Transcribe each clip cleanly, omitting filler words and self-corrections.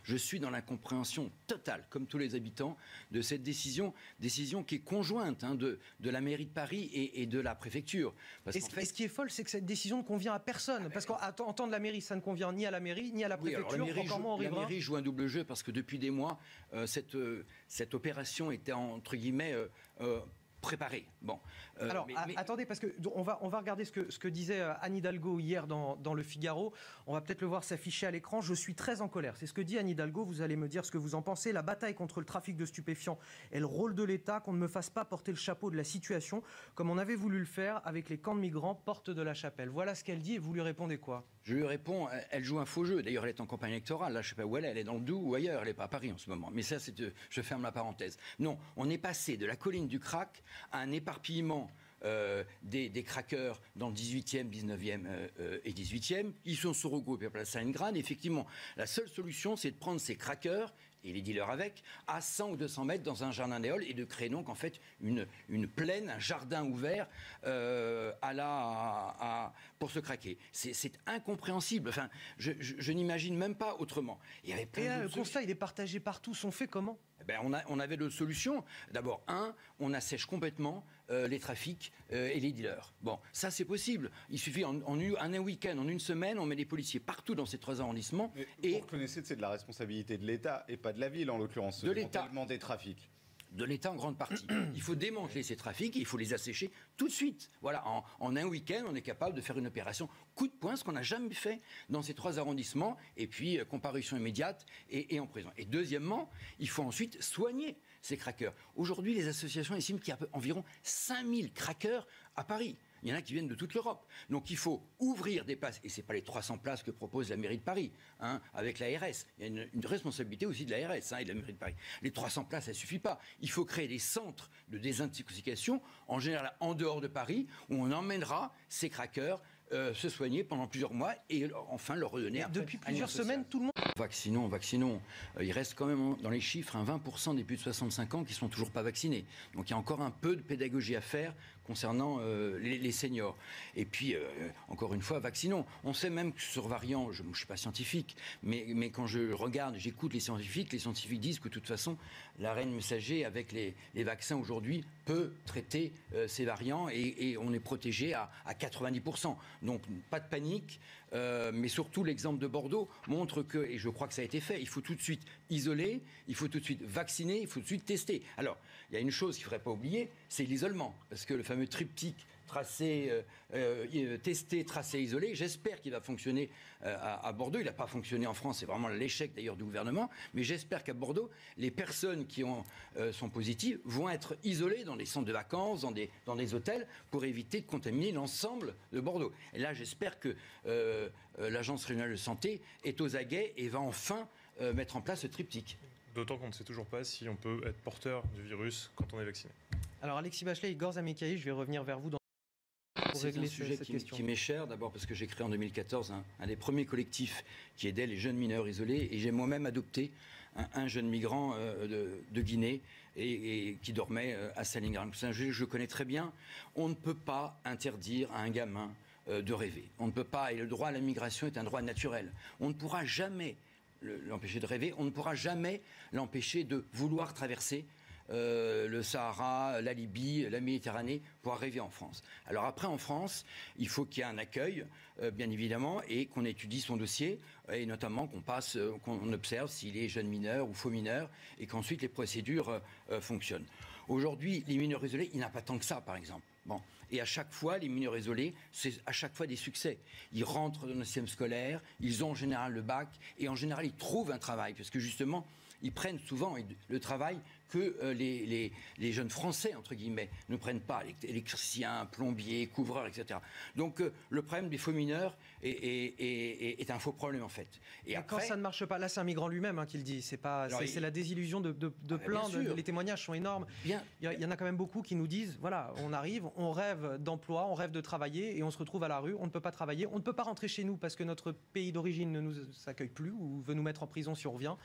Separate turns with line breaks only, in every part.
Je suis dans l'incompréhension totale, comme tous les habitants, de cette décision qui est conjointe de la mairie de Paris et de la préfecture.
Et ce qui est folle, c'est que cette décision ne convient à personne. Parce qu'en temps de la mairie, ça ne convient ni à la mairie, ni à la préfecture, encore moins aux riverains.
La mairie joue un double jeu parce que depuis des mois, cette opération était entre guillemets préparé. Bon.
Alors, attendez, parce qu'on va regarder ce que disait Anne Hidalgo hier dans Le Figaro. On va peut-être le voir s'afficher à l'écran. Je suis très en colère. C'est ce que dit Anne Hidalgo. Vous allez me dire ce que vous en pensez. La bataille contre le trafic de stupéfiants est le rôle de l'État. Qu'on ne me fasse pas porter le chapeau de la situation, comme on avait voulu le faire avec les camps de migrants porte de la Chapelle. Voilà ce qu'elle dit et vous lui répondez quoi?
Je lui réponds, elle joue un faux jeu. D'ailleurs, elle est en campagne électorale. Là, je ne sais pas où elle est dans le Doubs ou ailleurs. Elle n'est pas à Paris en ce moment. Mais ça, je ferme la parenthèse. Non, on est passé de la colline du crack à un éparpillement des craqueurs dans le 18e, 19e et 18e. Ils sont regroupés à Place Stalingrad. Effectivement, la seule solution, c'est de prendre ces craqueurs et les dealers avec, à 100 ou 200 mètres dans un jardin des Halles et de créer donc en fait une plaine, un jardin ouvert pour se craquer. C'est incompréhensible. Enfin, je n'imagine même pas autrement. Il y avait plein
le constat, il est partagé partout. On fait comment?
On avait deux solutions. D'abord, on assèche complètement les trafics et les dealers. Bon, ça c'est possible. Il suffit en un week-end, en une semaine, on met des policiers partout dans ces 3 arrondissements.
Et vous reconnaissez que c'est de la responsabilité de l'État et pas de la ville en l'occurrence,
de l'État
des trafics.
De l'État en grande partie. Il faut démanteler ces trafics et il faut les assécher tout de suite. Voilà, en un week-end, on est capable de faire une opération coup de poing, ce qu'on n'a jamais fait dans ces 3 arrondissements, et puis comparution immédiate et en prison. Et deuxièmement, il faut ensuite soigner ces craqueurs. Aujourd'hui, les associations estiment qu'il y a environ 5000 craqueurs à Paris. Il y en a qui viennent de toute l'Europe. Donc il faut ouvrir des places, et ce n'est pas les 300 places que propose la mairie de Paris, avec l'ARS. Il y a une responsabilité aussi de l'ARS et de la mairie de Paris. Les 300 places, ça ne suffit pas. Il faut créer des centres de désintoxication, en général en dehors de Paris, où on emmènera ces craqueurs se soigner pendant plusieurs mois et enfin leur redonner après.
Depuis plusieurs semaines, tout le monde...
Vaccinons. Il reste quand même dans les chiffres 20% des plus de 65 ans qui ne sont toujours pas vaccinés. Donc il y a encore un peu de pédagogie à faire concernant les seniors. Et puis, encore une fois, vaccinons. On sait même que sur variant, je ne suis pas scientifique, mais quand je regarde, j'écoute les scientifiques disent que de toute façon, l'ARN messager avec les vaccins aujourd'hui peut traiter ces variants et on est protégé à 90%. Donc pas de panique, mais surtout l'exemple de Bordeaux montre que, et je crois que ça a été fait, il faut tout de suite isoler, il faut tout de suite vacciner, il faut tout de suite tester. Alors, il y a une chose qu'il ne faudrait pas oublier, c'est l'isolement, parce que le fameux triptyque testé, tracé, isolé, j'espère qu'il va fonctionner à Bordeaux. Il n'a pas fonctionné en France, c'est vraiment l'échec d'ailleurs du gouvernement, mais j'espère qu'à Bordeaux, les personnes qui sont positives vont être isolées dans des centres de vacances, dans des hôtels, pour éviter de contaminer l'ensemble de Bordeaux. Et là, j'espère que l'Agence régionale de santé est aux aguets et va enfin mettre en place ce triptyque.
D'autant qu'on ne sait toujours pas si on peut être porteur du virus quand on est vacciné.
Alors Alexis Bachelet, Igor Zamekaï, je vais revenir vers vous pour régler cette question.
Qui m'est cher, d'abord parce que j'ai créé en 2014 un des premiers collectifs qui aidait les jeunes mineurs isolés, et j'ai moi-même adopté un jeune migrant de Guinée et qui dormait à Stalingrad. C'est un sujet que je connais très bien. On ne peut pas interdire à un gamin de rêver. On ne peut pas, et le droit à la migration est un droit naturel. On ne pourra jamais l'empêcher de rêver, on ne pourra jamais l'empêcher de vouloir traverser le Sahara, la Libye, la Méditerranée, pour arriver en France. Alors après, en France, il faut qu'il y ait un accueil, bien évidemment, et qu'on étudie son dossier, et notamment qu'on observe s'il est jeune mineur ou faux mineur, et qu'ensuite les procédures fonctionnent. Aujourd'hui, les mineurs isolés, il n'y en a pas tant que ça, par exemple. Bon. Et à chaque fois, les mineurs isolés, c'est à chaque fois des succès. Ils rentrent dans le système scolaire, ils ont en général le bac, et en général, ils trouvent un travail, parce que justement, ils prennent souvent le travail que les jeunes Français, entre guillemets, ne prennent pas. Électriciens, plombiers, couvreurs, etc. Donc le problème des faux mineurs est un faux problème, en fait.
Et après, quand ça ne marche pas, là c'est un migrant lui-même qui le dit, c'est la désillusion de plein, les témoignages sont énormes. Il y en a quand même beaucoup qui nous disent, voilà, on arrive, on rêve d'emploi, on rêve de travailler, et on se retrouve à la rue, on ne peut pas travailler, on ne peut pas rentrer chez nous parce que notre pays d'origine ne nous accueille plus ou veut nous mettre en prison si on revient.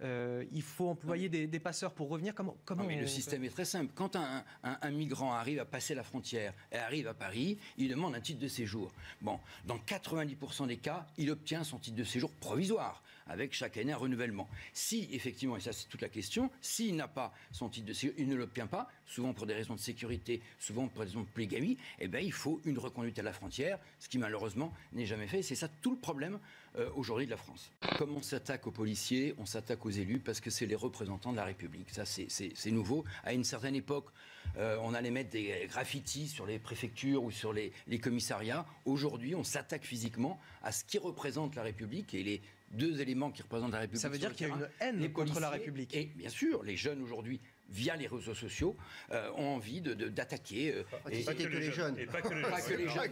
Il faut employer des passeurs pour revenir. Comment
le système est très simple. Quand un migrant arrive à passer la frontière et arrive à Paris, il demande un titre de séjour. Bon, dans 90% des cas, il obtient son titre de séjour provisoire. avec chaque année un renouvellement. Si, effectivement, et ça c'est toute la question, s'il n'a pas son titre de séjour, il ne l'obtient pas, souvent pour des raisons de sécurité, souvent pour des raisons de polygamie, eh bien, il faut une reconduite à la frontière, ce qui malheureusement n'est jamais fait. C'est ça tout le problème aujourd'hui de la France. Comme on s'attaque aux policiers, on s'attaque aux élus parce que c'est les représentants de la République. Ça, c'est nouveau. À une certaine époque, on allait mettre des graffitis sur les préfectures ou sur les commissariats. Aujourd'hui, on s'attaque physiquement à ce qui représente la République et les deux éléments qui représentent la République.
Ça veut dire qu'il y a une haine contre la République.
Et bien sûr, les jeunes aujourd'hui, via les réseaux sociaux, ont envie d'attaquer.
Et pas que les jeunes.
Pas que les jeunes.